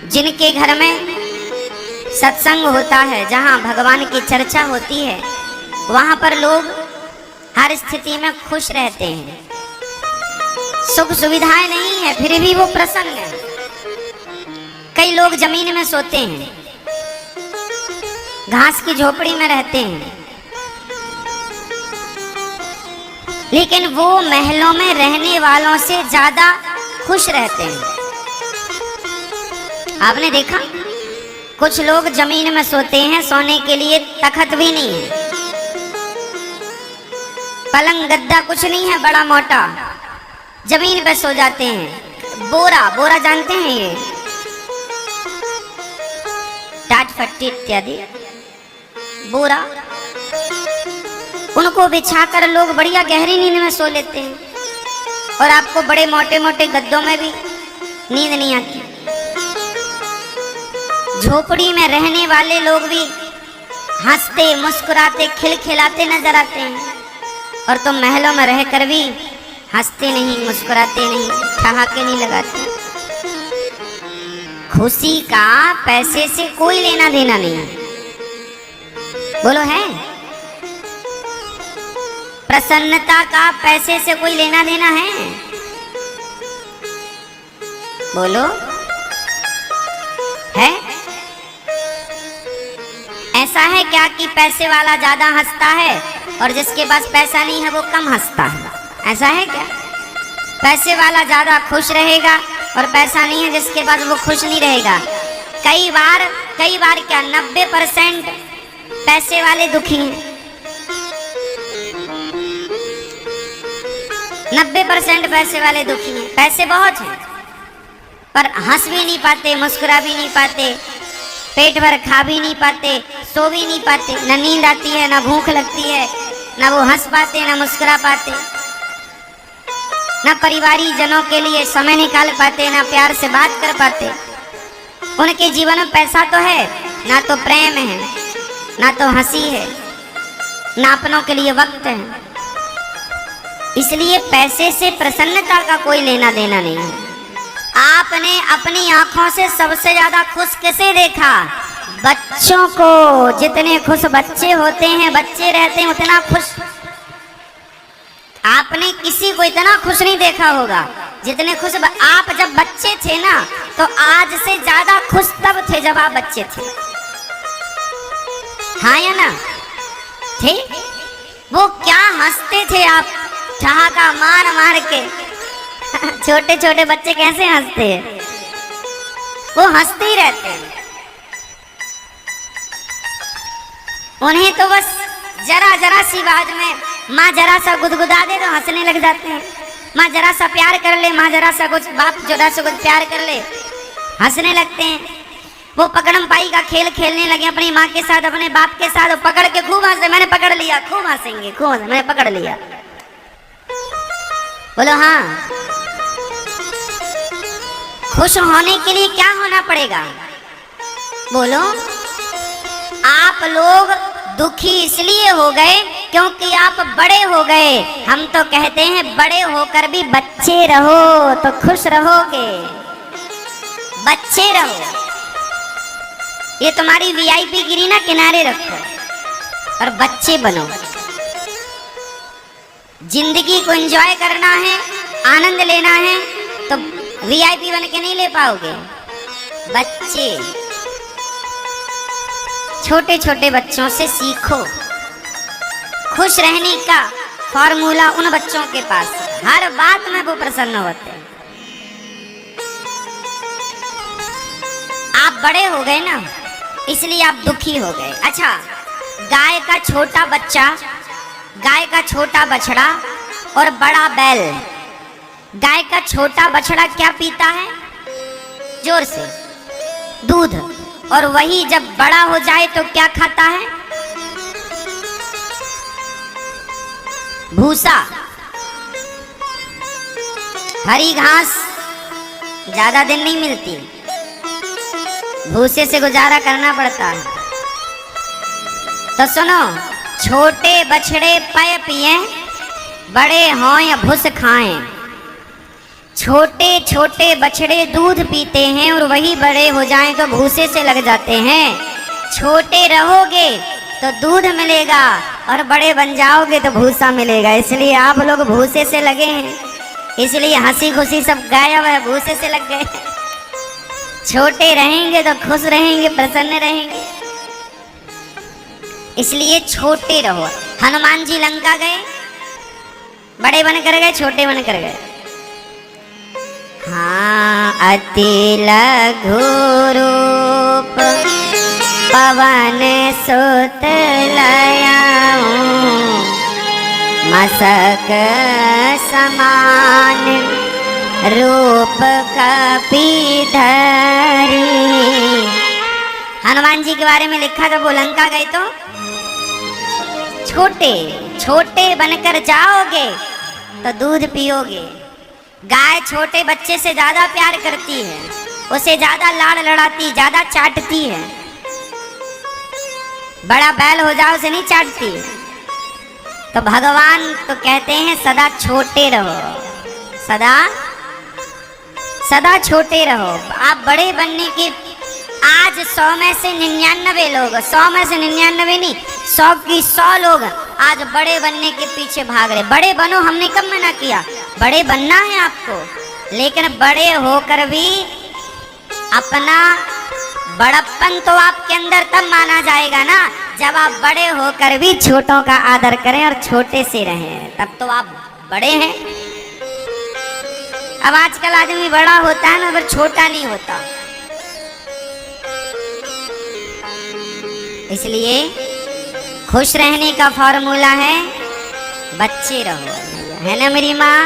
जिनके घर में सत्संग होता है, जहाँ भगवान की चर्चा होती है, वहाँ पर लोग हर स्थिति में खुश रहते हैं। सुख सुविधाएं नहीं है फिर भी वो प्रसन्न है। कई लोग जमीन में सोते हैं, घास की झोपड़ी में रहते हैं, लेकिन वो महलों में रहने वालों से ज्यादा खुश रहते हैं। आपने देखा कुछ लोग जमीन में सोते हैं, सोने के लिए तखत भी नहीं है, पलंग गद्दा कुछ नहीं है बड़ा मोटा, जमीन पे सो जाते हैं। बोरा, बोरा जानते हैं, ये टाट फट्टी इत्यादि बोरा, उनको बिछाकर लोग बढ़िया गहरी नींद में सो लेते हैं। और आपको बड़े मोटे मोटे गद्दों में भी नींद नहीं आती। झोपड़ी में रहने वाले लोग भी हंसते मुस्कुराते खिलखिलाते नजर आते हैं, और तुम महलों में रहकर भी हंसते नहीं, मुस्कुराते नहीं, ठहाके नहीं लगाते। खुशी का पैसे से कोई लेना देना नहीं है। बोलो है? प्रसन्नता का पैसे से कोई लेना देना है? बोलो है? ऐसा है क्या कि पैसे वाला ज्यादा हंसता है और जिसके पास पैसा नहीं है वो कम हंसता है? ऐसा है क्या? पैसे वाला ज्यादा खुश रहेगा और पैसा नहीं है जिसके पास वो खुश नहीं रहेगा। कई बार क्या 90% पैसे वाले दुखी हैं। 90% पैसे वाले दुखी हैं। पैसे बहुत हैं पर हंस भी नहीं पाते, मुस्कुरा भी नहीं पाते, पेट भर खा भी नहीं पाते, सो भी नहीं पाते। न नींद आती है, न भूख लगती है, न वो हंस पाते, न मुस्कुरा पाते, न परिवारी जनों के लिए समय निकाल पाते, न प्यार से बात कर पाते। उनके जीवन में पैसा तो है, ना तो प्रेम है, ना तो हंसी है, ना अपनों के लिए वक्त है। इसलिए पैसे से प्रसन्नता का कोई लेना देना नहीं है। आपने अपनी आंखों से सबसे ज्यादा खुश किसे देखा? बच्चों को। जितने खुश बच्चे होते हैं, बच्चे रहते हैं, उतना खुश आपने किसी को इतना खुश नहीं देखा होगा जितने खुश आप जब बच्चे थे ना, तो आज से ज्यादा खुश तब थे जब आप बच्चे थे। हाँ या ना? थे? वो क्या हंसते थे आप, ठहाका मार मार के। छोटे छोटे बच्चे कैसे हंसते हैं? वो हंसते ही रहते हैं। उन्हें तो बस जरा जरा सी बात में माँ जरा सा गुदगुदा दे तो हंसने लग जाते हैं। माँ जरा सा प्यार कर ले, माँ जरा सा कुछ, बाप जरा सा कुछ प्यार कर ले, हंसने लगते हैं। वो पकड़म पाई का खेल खेलने लगे अपनी माँ के साथ, अपने बाप के साथ, पकड़ के खूब हंसे। मैंने पकड़ लिया, खूब हंसेंगे, खूब हंसे, मैंने पकड़ लिया। बोलो हाँ। खुश होने के लिए क्या होना पड़ेगा? बोलो। आप लोग दुखी इसलिए हो गए क्योंकि आप बड़े हो गए। हम तो कहते हैं बड़े होकर भी बच्चे रहो तो खुश रहोगे। बच्चे रहो। ये तुम्हारी वीआईपी गिरी ना किनारे रखो और बच्चे बनो। जिंदगी को एंजॉय करना है, आनंद लेना है, तो वीआईपी बन के नहीं ले पाओगे। बच्चे, छोटे छोटे बच्चों से सीखो। खुश रहने का फॉर्मूला उन बच्चों के पास, हर बात में वो प्रसन्न होते हैं। आप बड़े हो गए ना, इसलिए आप दुखी हो गए। अच्छा, गाय का छोटा बच्चा, गाय का छोटा बछड़ा और बड़ा बैल। गाय का छोटा बछड़ा क्या पीता है? जोर से दूध। और वही जब बड़ा हो जाए तो क्या खाता है? भूसा। हरी घास ज्यादा दिन नहीं मिलती, भूसे से गुजारा करना पड़ता है। तो सुनो, छोटे बछड़े पय पिए, बड़े हों या भूस खाएं। छोटे छोटे बछड़े दूध पीते हैं और वही बड़े हो जाएं तो भूसे से लग जाते हैं। छोटे रहोगे तो दूध मिलेगा और बड़े बन जाओगे तो भूसा मिलेगा। इसलिए आप लोग भूसे से लगे हैं, इसलिए हंसी खुशी सब गायब है, भूसे से लग गए। छोटे रहेंगे तो खुश रहेंगे, प्रसन्न रहेंगे, इसलिए छोटे रहो। हनुमान जी लंका गए, बड़े बन कर गए, छोटे बन कर गए। हाँ, अति लघु रूप पवन सुत लयाऊं, मसक समान रूप कपि धरी। हनुमान जी के बारे में लिखा था, वो लंका गए तो छोटे छोटे बनकर जाओगे तो दूध पियोगे। गाय छोटे बच्चे से ज्यादा प्यार करती है, उसे ज्यादा लाड़ लड़ाती, ज्यादा चाटती है। बड़ा बैल हो जाओ उसे नहीं चाटती। तो भगवान तो कहते हैं सदा छोटे रहो, सदा सदा छोटे रहो। आप बड़े बनने की आज 100 में से 99 लोग, 100 में से 99 नहीं, 100 की 100 लोग आज बड़े बनने के पीछे भाग रहे। बड़े बनो, हमने कब मना किया? बड़े बनना है आपको, लेकिन बड़े होकर भी अपना बड़प्पन तो आपके अंदर तब माना जाएगा ना जब आप बड़े होकर भी छोटों का आदर करें और छोटे से रहें, तब तो आप बड़े हैं। अब आजकल आदमी बड़ा होता है ना, पर छोटा नहीं होता। इसलिए खुश रहने का फॉर्मूला है बच्चे रहो, है ना मेरी माँ?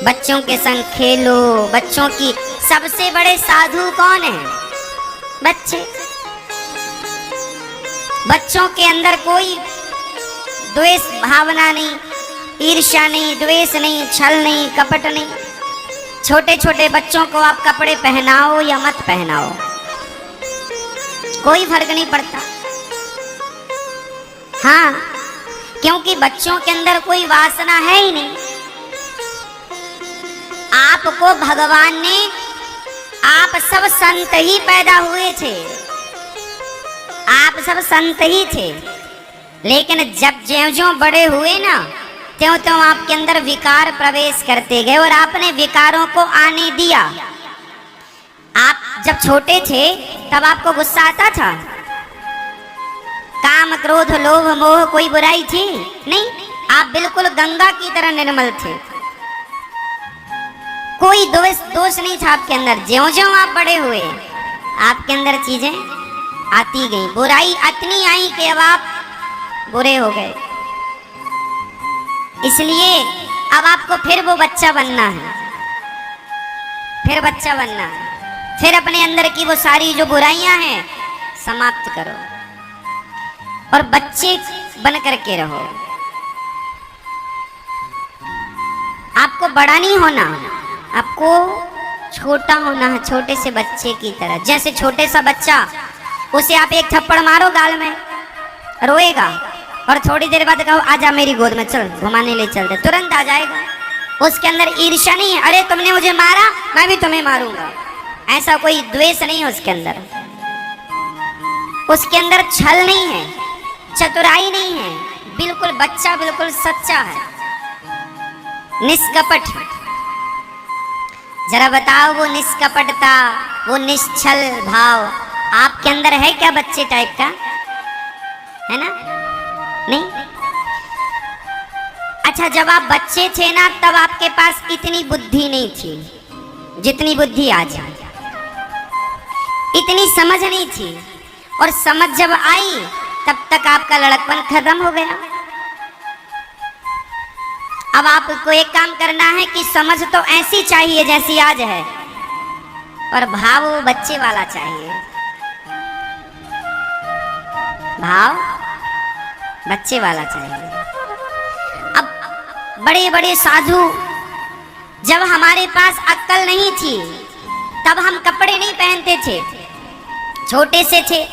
बच्चों के संग खेलो। बच्चों की सबसे बड़े साधु कौन है? बच्चे। बच्चों के अंदर कोई द्वेष भावना नहीं, ईर्ष्या नहीं, द्वेष नहीं, छल नहीं, कपट नहीं। छोटे छोटे बच्चों को आप कपड़े पहनाओ या मत पहनाओ, कोई फर्क नहीं पड़ता। हाँ, क्योंकि बच्चों के अंदर कोई वासना है ही नहीं। आपको भगवान ने, आप सब संत ही पैदा हुए थे, आप सब संत ही थे, लेकिन जब ज्यों-ज्यों बड़े हुए ना, त्यों-त्यों आपके अंदर विकार प्रवेश करते गए और आपने विकारों को आने दिया। आप जब छोटे थे तब आपको गुस्सा आता था? काम, क्रोध, लोभ, मोह कोई बुराई थी नहीं? आप बिल्कुल गंगा की तरह निर्मल थे, कोई दोष नहीं था आपके अंदर। ज्यों-ज्यों आप बड़े हुए आपके अंदर चीजें आती गई, बुराई इतनी आई कि अब आप बुरे हो गए। इसलिए अब आपको फिर वो बच्चा बनना है, फिर बच्चा बनना है, फिर अपने अंदर की वो सारी जो बुराइयां हैं समाप्त करो और बच्चे बन करके रहो। आपको बड़ा नहीं होना, आपको छोटा होना है, छोटे से बच्चे की तरह। जैसे छोटे सा बच्चा, उसे आप एक थप्पड़ मारो गाल में, रोएगा, और थोड़ी देर बाद कहो आजा मेरी गोद में, चल घुमाने ले चलते, तुरंत आ जाएगा। उसके अंदर ईर्ष्या नहीं है, अरे तुमने मुझे मारा मैं भी तुम्हें मारूंगा, ऐसा कोई द्वेष नहीं है उसके अंदर। उसके अंदर छल नहीं है, चतुराई नहीं है, बिल्कुल बच्चा बिल्कुल सच्चा है, निष्कपट। जरा बताओ वो निष्कपटता, वो निश्चल भाव आपके अंदर है क्या? बच्चे टाइप का है ना? नहीं? अच्छा, जब आप बच्चे थे ना तब आपके पास इतनी बुद्धि नहीं थी जितनी बुद्धि आज है, इतनी समझ नहीं थी, और समझ जब आई तब तक आपका लड़कपन खत्म हो गया। अब आपको एक काम करना है कि समझ तो ऐसी चाहिए जैसी आज है, और भाव वो बच्चे वाला चाहिए, भाव बच्चे वाला चाहिए। अब बड़े बड़े साधु, जब हमारे पास अक्ल नहीं थी तब हम कपड़े नहीं पहनते थे, छोटे से थे,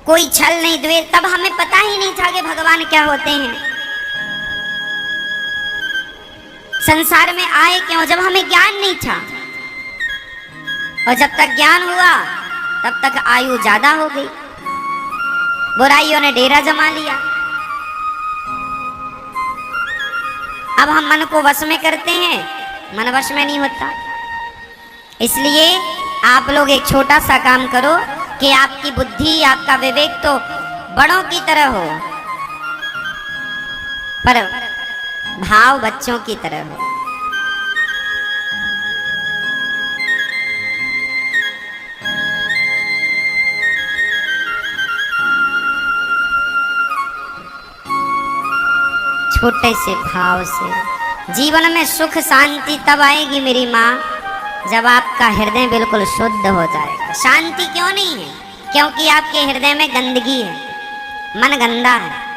कोई छल नहीं, द्वेष, तब हमें पता ही नहीं था कि भगवान क्या होते हैं। संसार में आए क्यों? जब हमें ज्ञान नहीं था, और जब तक ज्ञान हुआ तब तक आयु ज्यादा हो गई, बुराइयों ने डेरा जमा लिया। अब हम मन को वश में करते हैं, मन वश में नहीं होता। इसलिए आप लोग एक छोटा सा काम करो कि आपकी बुद्धि, आपका विवेक तो बड़ों की तरह हो, पर भाव बच्चों की तरह हो। छोटे से भाव से जीवन में सुख शांति तब आएगी मेरी माँ, जब आपका हृदय बिल्कुल शुद्ध हो जाएगा। शांति क्यों नहीं है? क्योंकि आपके हृदय में गंदगी है, मन गंदा है,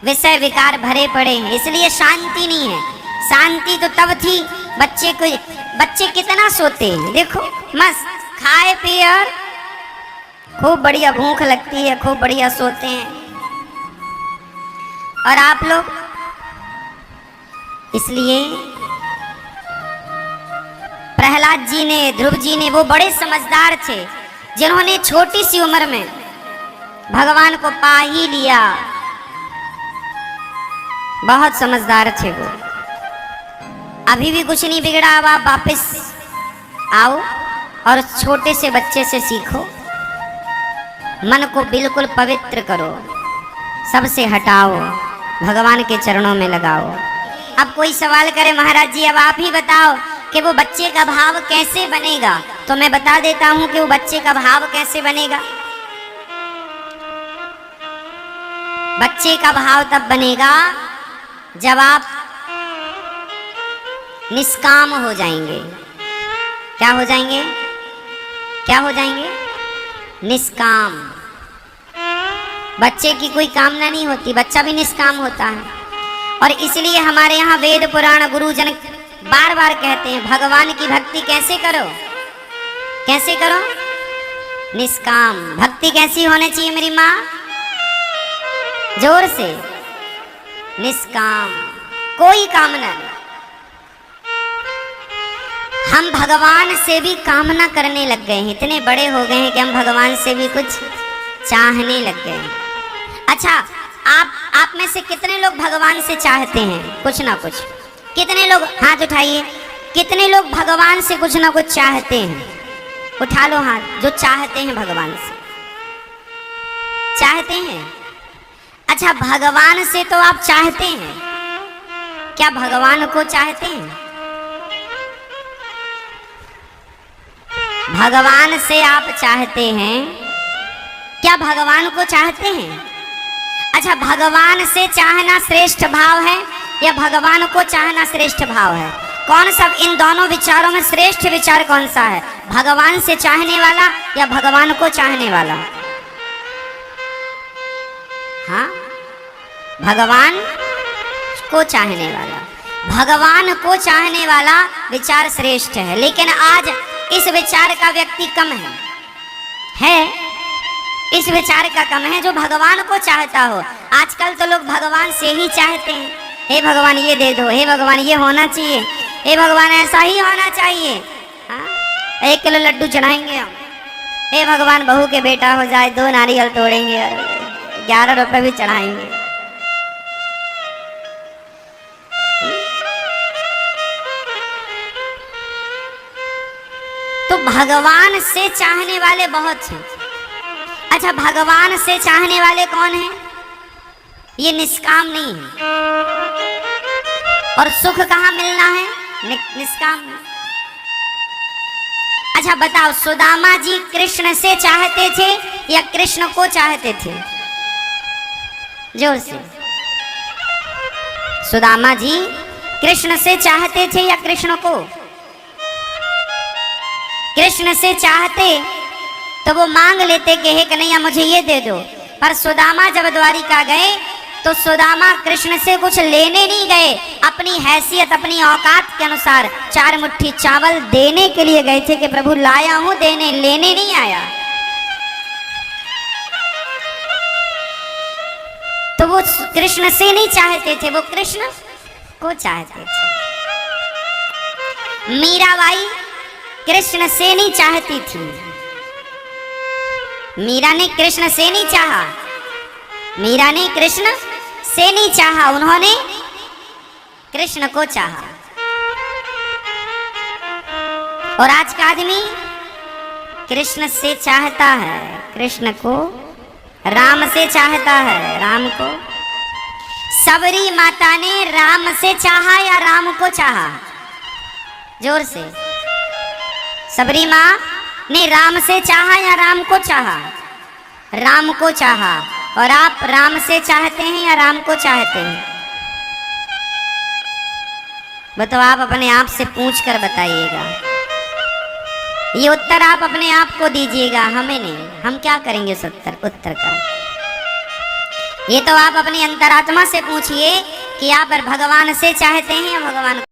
विषय विकार भरे पड़े हैं, इसलिए शांति नहीं है। शांति तो तब थी, बच्चे कितना सोते हैं, देखो मस्त खाए पिए और खूब बढ़िया, भूख लगती है खूब बढ़िया सोते हैं। और आप लोग, इसलिए प्रहलाद जी ने, ध्रुव जी ने, वो बड़े समझदार थे जिन्होंने छोटी सी उम्र में भगवान को पा ही लिया। बहुत समझदार थे वो। अभी भी कुछ नहीं बिगड़ा, अब आप वापस आओ और छोटे से बच्चे से सीखो, मन को बिल्कुल पवित्र करो, सबसे हटाओ, भगवान के चरणों में लगाओ। अब कोई सवाल करे, महाराज जी अब आप ही बताओ कि वो बच्चे का भाव कैसे बनेगा, तो मैं बता देता हूं कि वो बच्चे का भाव कैसे बनेगा। बच्चे का भाव तब बनेगा जब आप निष्काम हो जाएंगे। क्या हो जाएंगे? क्या हो जाएंगे? निष्काम। बच्चे की कोई कामना नहीं होती, बच्चा भी निष्काम होता है। और इसलिए हमारे यहाँ वेद पुराण गुरुजन बार बार कहते हैं, भगवान की भक्ति कैसे करो? कैसे करो? निष्काम। भक्ति कैसी होनी चाहिए मेरी माँ? जोर से, निष्काम, कोई कामना नहीं। हम भगवान से भी कामना करने लग गए हैं, इतने बड़े हो गए हैं कि हम भगवान से भी कुछ चाहने लग गए हैं। अच्छा, आप में से कितने लोग भगवान से चाहते हैं कुछ ना कुछ? कितने लोग हाथ उठाइए, कितने लोग भगवान से कुछ ना कुछ चाहते हैं? उठा लो हाथ जो चाहते हैं भगवान से। चाहते हैं? अच्छा, भगवान से तो आप चाहते हैं, क्या भगवान को चाहते हैं? भगवान से आप चाहते हैं, क्या भगवान को चाहते हैं? अच्छा, भगवान से चाहना श्रेष्ठ भाव है या भगवान को चाहना श्रेष्ठ भाव है? कौन सा इन दोनों विचारों में श्रेष्ठ विचार कौन सा है? भगवान से चाहने वाला या भगवान को चाहने वाला? हाँ, भगवान को चाहने वाला। भगवान को चाहने वाला विचार श्रेष्ठ है, लेकिन आज इस विचार का व्यक्ति कम है इस विचार का कम है जो भगवान को चाहता हो। आजकल तो लोग भगवान से ही चाहते हैं, हे भगवान ये दे दो, हे भगवान ये होना चाहिए, हे भगवान ऐसा ही होना चाहिए। हाँ? 1 किलो लड्डू चढ़ाएंगे हम, हे भगवान बहू के बेटा हो जाए, 2 नारियल तोड़ेंगे और 11 रुपए भी चढ़ाएंगे। तो भगवान से चाहने वाले बहुत हैं। अच्छा, भगवान से चाहने वाले कौन हैं? ये निष्काम नहीं है। और सुख कहाँ मिलना है? निष्काम में। अच्छा बताओ, सुदामा जी कृष्ण से चाहते थे या कृष्ण को चाहते थे? जोर से। सुदामा जी कृष्ण से चाहते थे या कृष्ण को? कृष्ण से चाहते तो वो मांग लेते कि हे कन्हैया मुझे ये दे दो। पर सुदामा जब द्वारिका गए तो सुदामा कृष्ण से कुछ लेने नहीं गए, अपनी हैसियत, अपनी औकात के अनुसार 4 मुट्ठी चावल देने के लिए गए थे कि प्रभु लाया हूं देने, लेने नहीं आया। तो वो कृष्ण से नहीं चाहते थे, वो कृष्ण को चाहते थे। मीराबाई कृष्ण से नहीं चाहती थी। मीरा ने कृष्ण से नहीं चाहा, मीरा ने कृष्ण से नहीं चाहा, उन्होंने कृष्ण को चाहा। और आज का आदमी कृष्ण से चाहता है कृष्ण को, राम से चाहता है राम को। सबरी माता ने राम से चाहा या राम को चाहा? जोर से। सबरी माँ ने राम से चाहा या राम को चाहा? राम को चाहा। और आप राम से चाहते हैं या राम को चाहते हैं? बताओ, आप अपने आप से पूछ कर बताइएगा। ये उत्तर आप अपने आप को दीजिएगा, हमें नहीं। हम क्या करेंगे उस उत्तर का? ये तो आप अपनी अंतरात्मा से पूछिए कि आप भगवान से चाहते हैं या भगवान